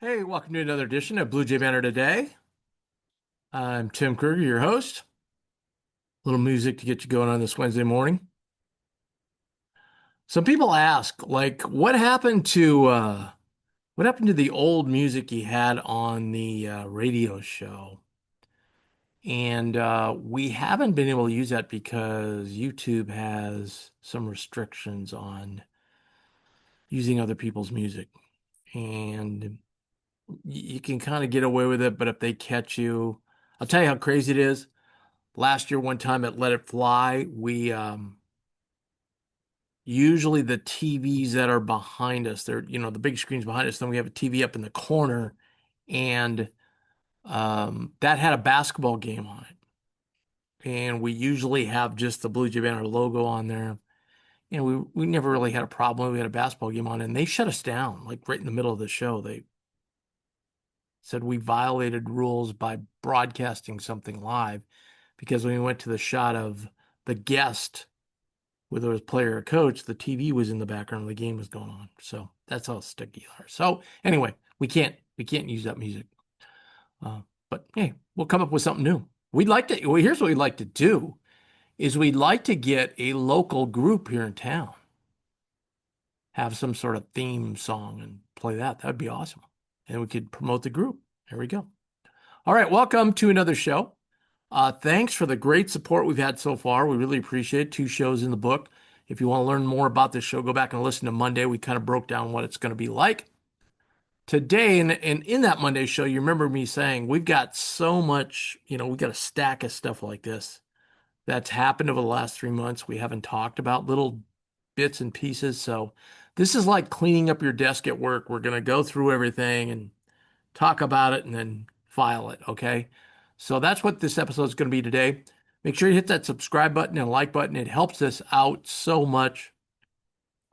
Hey, welcome to another edition of Blue Jay Banner Today. I'm Tim Kruger, your host. A little music to get you going on this Wednesday morning. Some people ask, what happened to the old music you had on the radio show? And we haven't been able to use that because YouTube has some restrictions on using other people's music. And you can kind of get away with it, but if they catch you, I'll tell you how crazy it is. Last year, one time at Let It Fly, we usually the TVs that are behind us, they're, the big screens behind us, then we have a TV up in the corner, and that had a basketball game on it. And we usually have just the Blue Jay Banner logo on there. And we never really had a problem. We had a basketball game on, and they shut us down, like right in the middle of the show. They said we violated rules by broadcasting something live because when we went to the shot of the guest, whether it was player or coach, the TV was in the background, the game was going on. So that's how sticky they are. So anyway, we can't use that music. But hey, we'll come up with something new. We'd like to. Well, here's what we'd like to do: is we'd like to get a local group here in town, have some sort of theme song, and play that. That'd be awesome, and we could promote the group. There we go. All right, welcome to another show. Thanks for the great support we've had so far. We really appreciate it. 2 shows in the book. If you want to learn more about this show, go back and listen to Monday. We kind of broke down what it's going to be like. Today, and in that Monday show, you remember me saying we've got so much, we've got a stack of stuff like this that's happened over the last 3 months. We haven't talked about little bits and pieces. So this is like cleaning up your desk at work. We're going to go through everything and talk about it and then file it. Okay. So that's what this episode is going to be today. Make sure you hit that subscribe button and like button. It helps us out so much.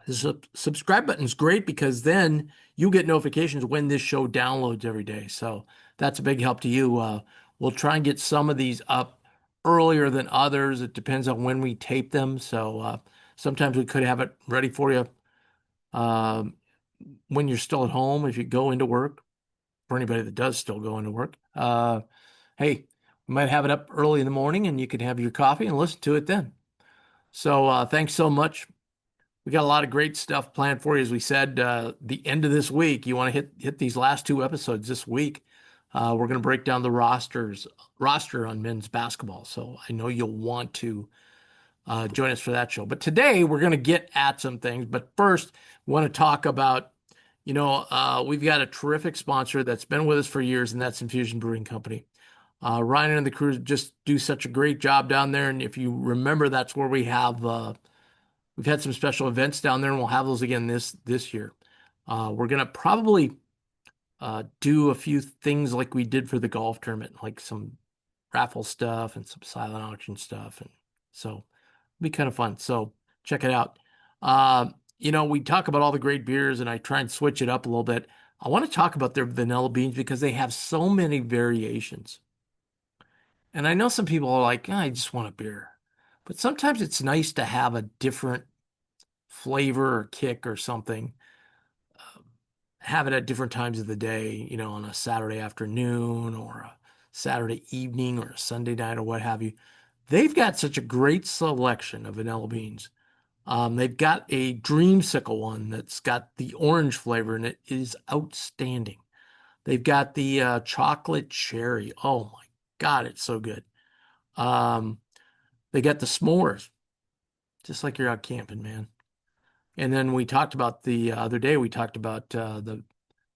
The subscribe button is great because then you get notifications when this show downloads every day. So that's a big help to you. We'll try and get some of these up earlier than others. It depends on when we tape them. So sometimes we could have it ready for you um, when you're still at home if you go into work. For anybody that does still go into work, hey, we might have it up early in the morning and you can have your coffee and listen to it then. So thanks so much. We got a lot of great stuff planned for you. As we said, the end of this week, you want to hit these last 2 episodes this week. We're going to break down the roster on men's basketball. So I know you'll want to join us for that show. But today we're going to get at some things. But first, we want to talk about, we've got a terrific sponsor that's been with us for years, and that's Infusion Brewing Company. Ryan and the crew just do such a great job down there. And if you remember, that's where we've had some special events down there, and we'll have those again this year. We're gonna probably do a few things like we did for the golf tournament, like some raffle stuff and some silent auction stuff, and so it'll be kind of fun. So check it out. We talk about all the great beers, and I try and switch it up a little bit. I want to talk about their vanilla beans because they have so many variations. And I know some people are like, I just want a beer. But sometimes it's nice to have a different flavor or kick or something. Have it at different times of the day, on a Saturday afternoon or a Saturday evening or a Sunday night or what have you. They've got such a great selection of vanilla beans. They've got a dreamsicle one that's got the orange flavor and it is outstanding. They've got the chocolate cherry. Oh my God, it's so good. Um, they got the s'mores, just like you're out camping, man. And then we talked about the other day, we talked about the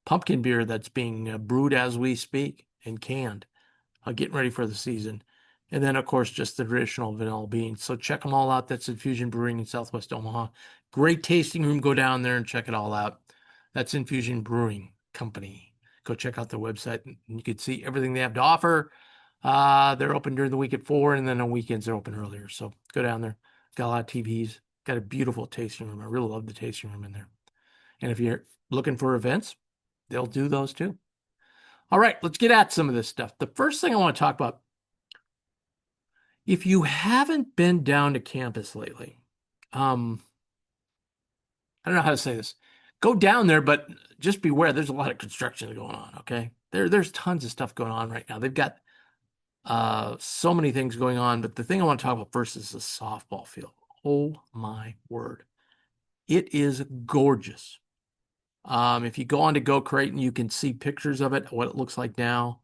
pumpkin beer that's being brewed as we speak and canned, getting ready for the season. And then, of course, just the traditional vanilla beans. So check them all out. That's Infusion Brewing in Southwest Omaha. Great tasting room. Go down there and check it all out. That's Infusion Brewing Company. Go check out their website and you can see everything they have to offer. They're open during the week at 4, and then on weekends they're open earlier. So go down there. Got a lot of TVs. Got a beautiful tasting room. I really love the tasting room in there. And if you're looking for events, they'll do those too. All right, let's get at some of this stuff. The first thing I want to talk about, if you haven't been down to campus lately, I don't know how to say this. go down there, but just beware. There's a lot of construction going on. Okay, there's tons of stuff going on right now. They've got so many things going on, but the thing I want to talk about first is the softball field. Oh my word, it is gorgeous. If you go on to Go Creighton, you can see pictures of it, what it looks like now.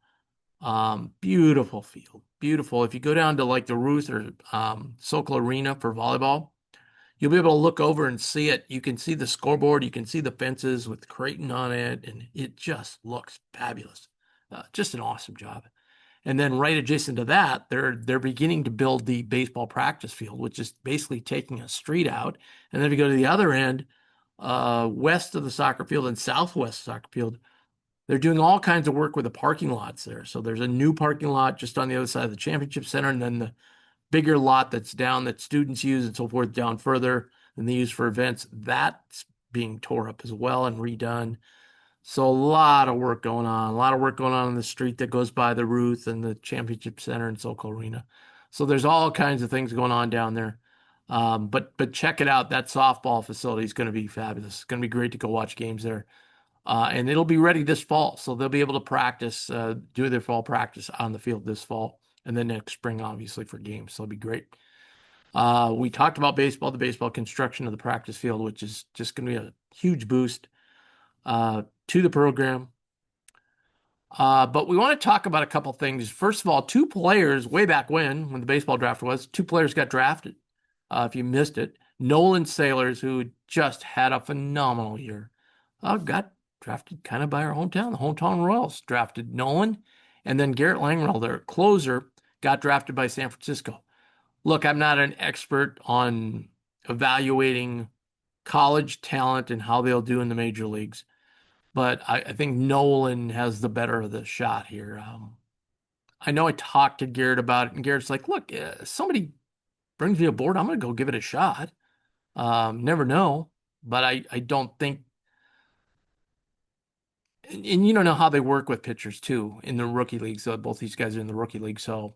Beautiful field, beautiful. If you go down to like the Ruth or Sokol Arena for volleyball, you'll be able to look over and see it. You can see the scoreboard, you can see the fences with Creighton on it, and it just looks fabulous. Just an awesome job. And then right adjacent to that, they're beginning to build the baseball practice field, which is basically taking a street out. And then if you go to the other end, west of the soccer field and southwest soccer field, they're doing all kinds of work with the parking lots there. So there's a new parking lot just on the other side of the championship center, and then the bigger lot that's down that students use and so forth down further and they use for events. That's being tore up as well and redone. So a lot of work going on, a lot of work going on in the street that goes by the Ruth and the Championship Center and Sokol Arena. So there's all kinds of things going on down there. But check it out. That softball facility is going to be fabulous. It's going to be great to go watch games there. And it'll be ready this fall. So they'll be able to practice, do their fall practice on the field this fall, and then next spring, obviously, for games. So it'll be great. We talked about baseball, the baseball construction of the practice field, which is just going to be a huge boost to the program. But we want to talk about a couple things. First of all, two players way back when the baseball draft was, two players got drafted. If you missed it, Nolan Sailors, who just had a phenomenal year, got drafted kind of by our hometown. The hometown Royals drafted Nolan, and then Garrett Langrell, their closer, got drafted by San Francisco. Look, I'm not an expert on evaluating college talent and how they'll do in the major leagues, but I think Nolan has the better of the shot here. I know I talked to Garrett about it, and Garrett's like, look, somebody brings me aboard, I'm going to go give it a shot. Never know, but I don't think, and you don't know how they work with pitchers too in the rookie league. So both these guys are in the rookie league, so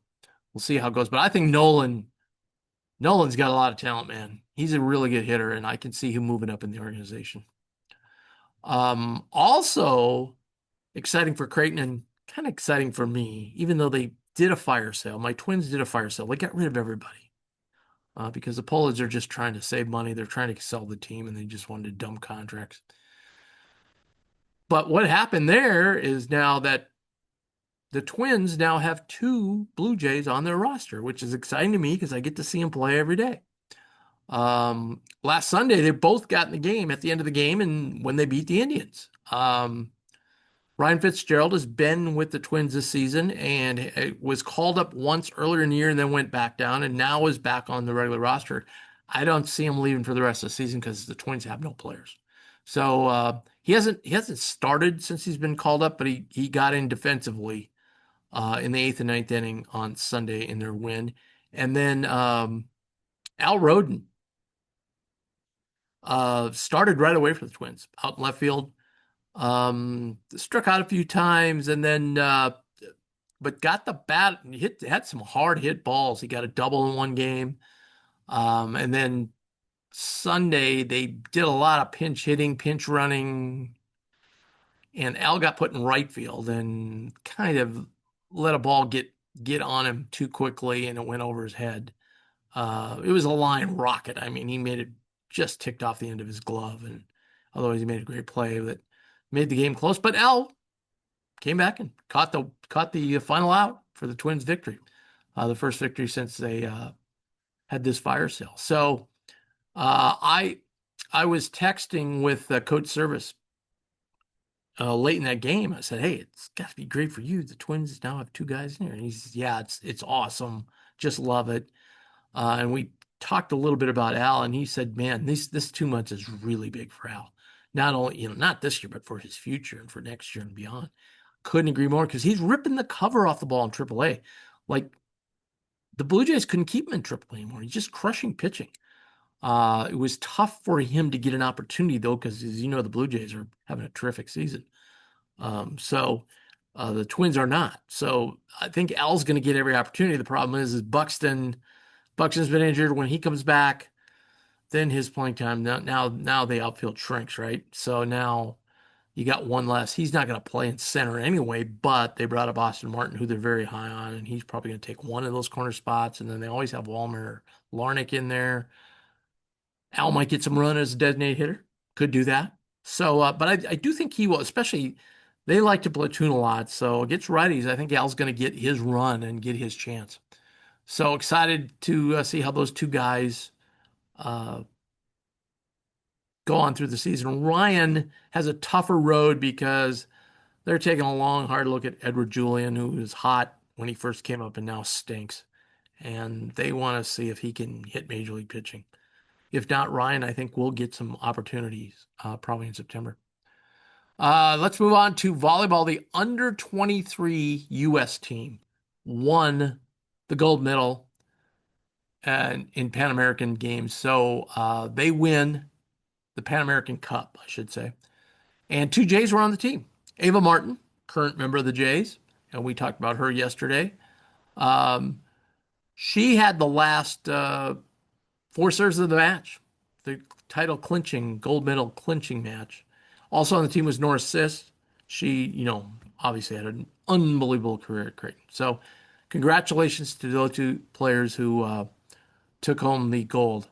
we'll see how it goes. But I think Nolan's got a lot of talent, man. He's a really good hitter, and I can see him moving up in the organization. Also exciting for Creighton and kind of exciting for me, even though they did a fire sale. My Twins did a fire sale. They got rid of everybody because the Polids are just trying to save money. They're trying to sell the team, and they just wanted dumb contracts. But what happened there is now that the Twins now have two Blue Jays on their roster, which is exciting to me because I get to see them play every day. Last Sunday, they both got in the game at the end of the game and when they beat the Indians. Ryan Fitzgerald has been with the Twins this season and was called up once earlier in the year and then went back down and now is back on the regular roster. I don't see him leaving for the rest of the season because the Twins have no players. So he hasn't started since he's been called up, but he got in defensively in the eighth and ninth inning on Sunday in their win. And then Al Roden started right away for the Twins out in left field. Struck out a few times and then but got the bat and had some hard hit balls. He got a double in one game. And then Sunday they did a lot of pinch hitting, pinch running, and Al got put in right field and kind of let a ball get on him too quickly and it went over his head. It was a line rocket. I mean, he made it just ticked off the end of his glove, and otherwise he made a great play that made the game close. But Al came back and caught the final out for the Twins' victory, the first victory since they had this fire sale. So I was texting with Coach Service late in that game. I said, "Hey, it's got to be great for you. The Twins now have two guys in here." And he says, "Yeah, it's awesome. Just love it." And we talked a little bit about Al, and he said, "Man, this 2 months is really big for Al. Not only, not this year, but for his future and for next year and beyond." Couldn't agree more because he's ripping the cover off the ball in AAA. Like the Blue Jays couldn't keep him in AAA anymore. He's just crushing pitching. It was tough for him to get an opportunity though, because as you know, the Blue Jays are having a terrific season. So the Twins are not. So I think Al's going to get every opportunity. The problem is Buxton's been injured. When he comes back, then his playing time now the outfield shrinks, right? So now you got one less. He's not going to play in center anyway, but they brought up Austin Martin, who they're very high on, and he's probably going to take one of those corner spots. And then they always have Walmer or Larnick in there. Al might get some run as a designated hitter. Could do that. So, but I do think he will, especially they like to platoon a lot. So against righties, I think Al's going to get his run and get his chance. So excited to see how those two guys uh, go on through the season. Ryan has a tougher road because they're taking a long, hard look at Edward Julian, who was hot when he first came up and now stinks. And they want to see if he can hit major league pitching. If not, Ryan, I think we'll get some opportunities probably in September. Let's move on to volleyball. The under 23 U.S. team won the gold medal in Pan American Games. So they win the Pan American Cup, I should say. And two Jays were on the team. Ava Martin, current member of the Jays, and we talked about her yesterday. Um, she had the last four serves of the match, the title clinching, gold medal clinching match. Also on the team was Nora Sis. She, obviously had an unbelievable career at Creighton. So, congratulations to those two players who took home the gold.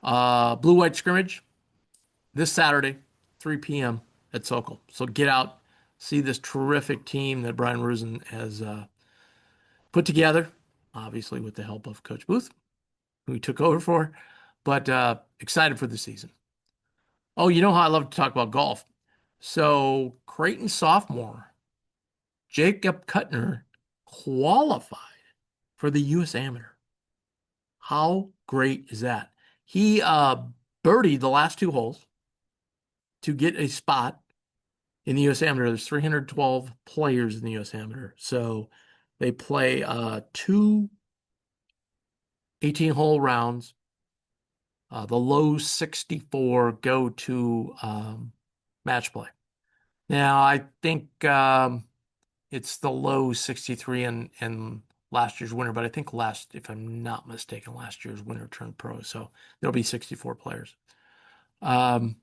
Blue white scrimmage this Saturday, 3 p.m. at Sokol. So get out, see this terrific team that Brian Rusin has put together, obviously with the help of Coach Booth, who he took over for, but excited for the season. Oh, you know how I love to talk about golf. So Creighton sophomore Jacob Kuttner qualified for the U.S. Amateur. How great is that? He birdied the last two holes to get a spot in the U.S. Amateur. There's 312 players in the U.S. Amateur. So they play two 18-hole rounds. The low 64 go to match play. Now, I think it's the low 63 and last year's winner, but I think if I'm not mistaken, last year's winner turned pro. So there'll be 64 players. Um,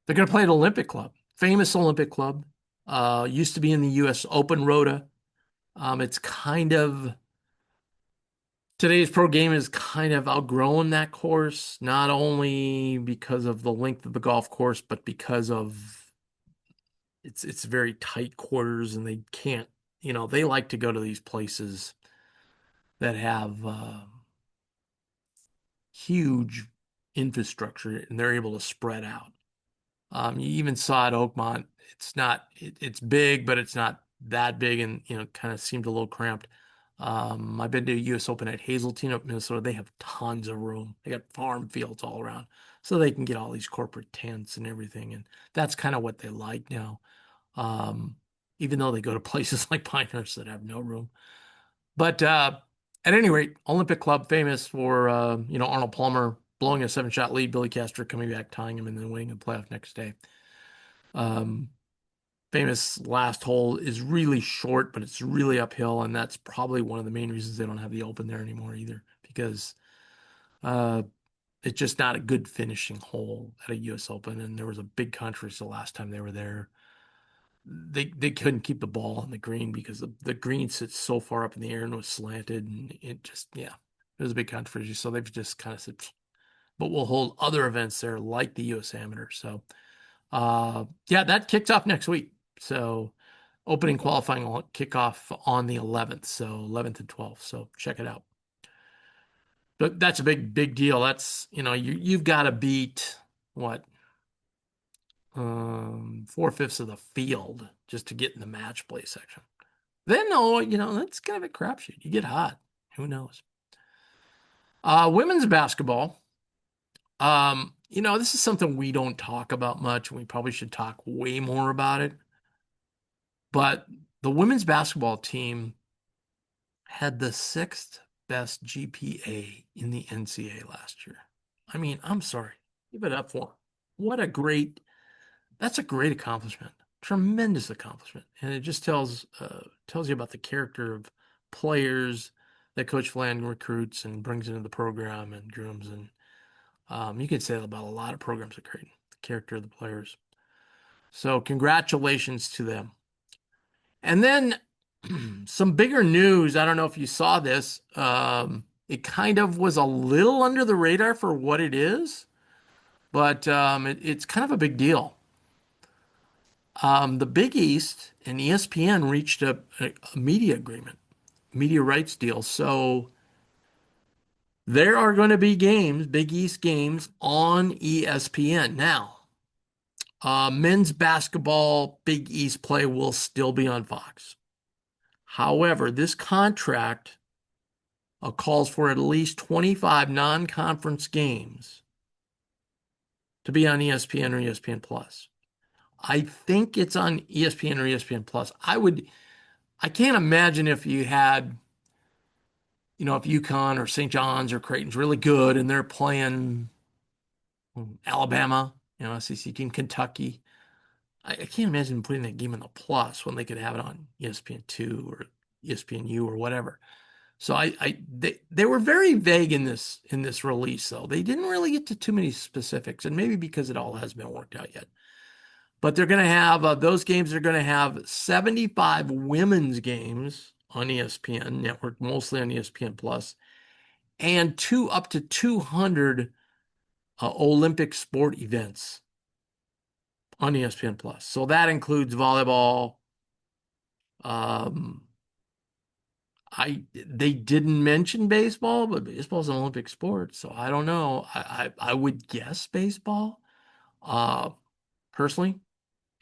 they're going to play at Olympic Club, famous Olympic Club. Used to be in the U.S. Open Rota. It's kind of today's pro game is kind of outgrown that course, not only because of the length of the golf course, but because of it's very tight quarters and they can't, they like to go to these places that have huge infrastructure and they're able to spread out. You even saw at Oakmont, it's big, but it's not that big and, kind of seemed a little cramped. I've been to US Open at Hazeltine up Minnesota. They have tons of room. They got farm fields all around so they can get all these corporate tents and everything. And that's kind of what they like now. Even though they go to places like Pinehurst that have no room. But at any rate, Olympic Club famous for Arnold Palmer blowing a 7-shot lead, Billy Castor coming back, tying him, and then winning the playoff next day. Famous last hole is really short, but it's really uphill, and that's probably one of the main reasons they don't have the Open there anymore either, because it's just not a good finishing hole at a U.S. Open, and there was a big controversy the last time they were there. They couldn't keep the ball on the green because the green sits so far up in the air and was slanted, and it was a big controversy. So they've just kind of said, but we'll hold other events there like the U.S. Amateur. So, that kicks off next week. So, opening qualifying will kick off on the 11th. So 11th and 12th. So check it out. But that's a big deal. That's you've got to beat what 4/5 of the field just to get in the match play section. Then that's kind of a crapshoot. You get hot. Who knows? Women's basketball. This is something we don't talk about much, and we probably should talk way more about it. But the women's basketball team had the sixth best GPA in the NCAA last year. I mean, I'm sorry. Give it up for them. That's a great accomplishment. Tremendous accomplishment. And it just tells you about the character of players that Coach Flan recruits and brings into the program and grooms. And You can say that about a lot of programs at Creighton, the character of the players. So congratulations to them. And then some bigger news. I don't know if you saw this. It kind of was a little under the radar for what it is, but it's kind of a big deal. The Big East and ESPN reached a media agreement, media rights deal. So there are going to be games, Big East games on ESPN. Now, men's basketball Big East play will still be on Fox. However, this contract calls for at least 25 non-conference games to be on ESPN or ESPN Plus. I think it's on ESPN or ESPN Plus. I can't imagine if you had, if UConn or St. John's or Creighton's really good and they're playing Alabama, SEC team, Kentucky. I can't imagine putting that game in the Plus when they could have it on ESPN2 or ESPNU or whatever. So they were very vague in this release, though. They didn't really get to too many specifics, and maybe because it all hasn't been worked out yet. But they're going to have those games. They're going to have 75 women's games on ESPN Network, mostly on ESPN Plus, and up to 200 Olympic sport events on ESPN Plus. So that includes volleyball. Um, they didn't mention baseball, but baseball's an Olympic sport, so I don't know. I would guess baseball. Uh, Personally,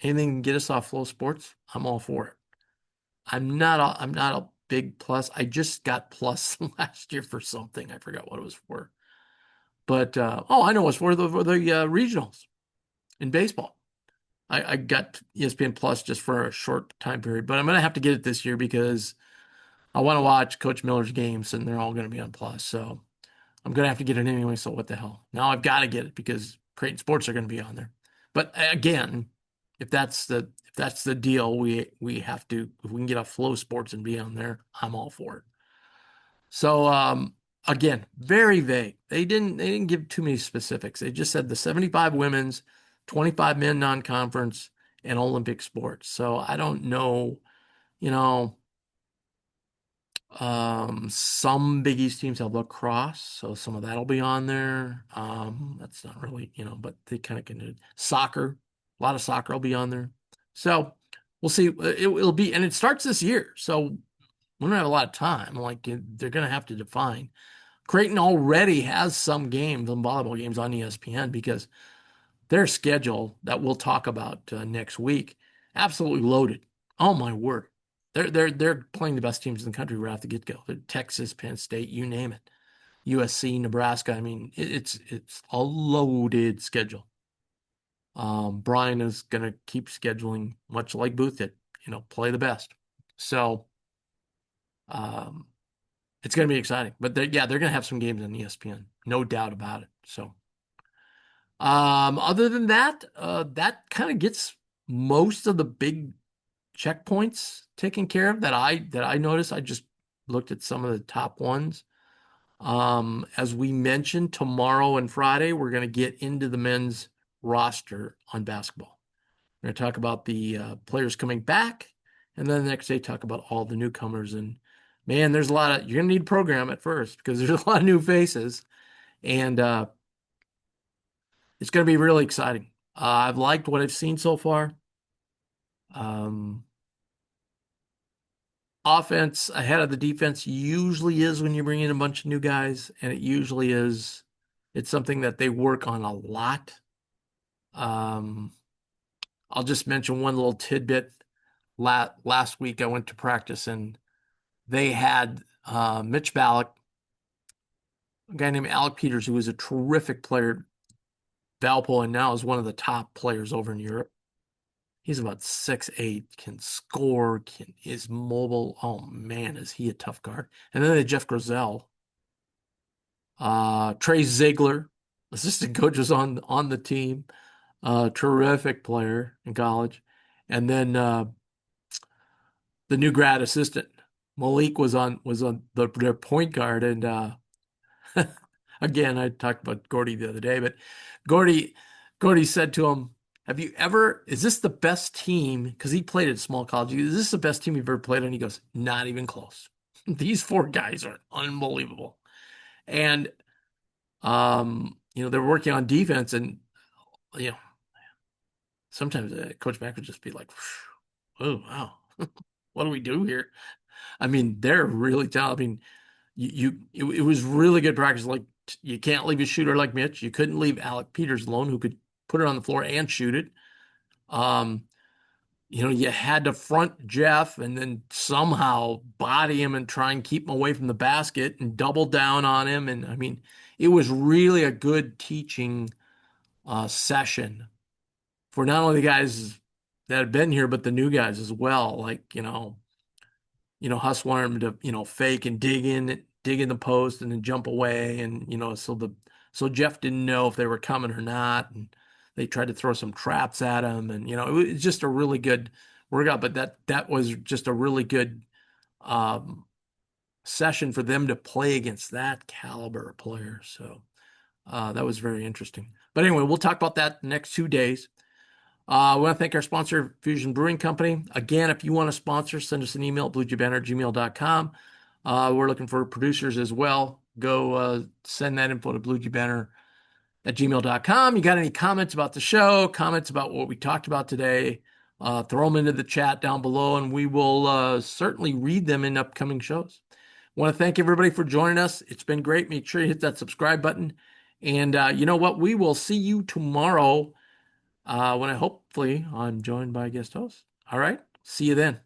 anything can get us off flow sports, I'm all for it. I'm not a big plus. I just got plus last year for something. I forgot what it was for. But I know it's for the regionals in baseball. I got ESPN Plus just for a short time period, but I'm gonna have to get it this year because I want to watch Coach Miller's games, and they're all going to be on Plus. So I'm going to have to get it anyway. So what the hell? Now I've got to get it because Creighton Sports are going to be on there. But again, if that's the deal, we have to, if we can get off Flow Sports and be on there, I'm all for it. So again, very vague. They didn't give too many specifics. They just said the 75 women's, 25 men non-conference, and Olympic sports. So I don't know, you know. Some Big East teams have lacrosse, so some of that'll be on there. That's not really, but they kind of can do soccer. A lot of soccer will be on there. So we'll see. It'll be, and it starts this year, so we don't have a lot of time. Like they're going to have to define. Creighton already has some games, some volleyball games on ESPN because their schedule that we'll talk about next week absolutely loaded. Oh my word. They're playing the best teams in the country right off the get-go. Texas, Penn State, you name it. USC, Nebraska. I mean, it's a loaded schedule. Brian is going to keep scheduling much like Booth did, play the best. So um, it's going to be exciting. But they're going to have some games on ESPN, no doubt about it. So other than that, that kind of gets most of the big checkpoints taken care of that I noticed. I just looked at some of the top ones. As we mentioned, tomorrow and Friday, we're going to get into the men's roster on basketball. We're going to talk about the players coming back, and then the next day talk about all the newcomers. And man, there's you're going to need a program at first because there's a lot of new faces, and it's going to be really exciting. I've liked what I've seen so far. Um, Offense ahead of the defense usually is when you bring in a bunch of new guys, and it's something that they work on a lot. Um, I'll just mention one little tidbit. Last week I went to practice and they had Mitch Ballack, a guy named Alec Peters, who was a terrific player, Valpo, and now is one of the top players over in Europe. He's about 6'8", can score, is mobile. Oh man, is he a tough guard. And then they had Jeff Grosel. Trey Ziegler, assistant coach, was on the team. Terrific player in college. And then the new grad assistant, Malik, was on their point guard. And Again, I talked about Gordy the other day, but Gordy, Gordy said to him, is this the best team? Because he played at small college. Is this the best team you've ever played on? He goes, not even close. These four guys are unbelievable. And, they're working on defense and, you know, sometimes Coach Mack would just be like, oh, wow, what do we do here? I mean, they're really talented. I mean, it was really good practice. Like you can't leave a shooter like Mitch. You couldn't leave Alec Peters alone, who could put it on the floor and shoot it. Um, you had to front Jeff and then somehow body him and try and keep him away from the basket and double down on him. And I mean, it was really a good teaching session for not only the guys that had been here, but the new guys as well. Like, Huss wanted him to, fake and dig in the post and then jump away. And, so Jeff didn't know if they were coming or not. And they tried to throw some traps at him. And, it was just a really good workout. But that was just a really good um, session for them to play against that caliber of player. So that was very interesting. But anyway, we'll talk about that the next 2 days. I want to thank our sponsor, Fusion Brewing Company. Again, if you want to sponsor, send us an email at bluejbanner@gmail.com. We're looking for producers as well. Go send that info to bluejbanner@gmail.com. You got any comments about the show, comments about what we talked about today, throw them into the chat down below, and we will certainly read them in upcoming shows. I want to thank everybody for joining us. It's been great. Make sure you hit that subscribe button. And you know what? We will see you tomorrow when hopefully I'm joined by a guest host. All right. See you then.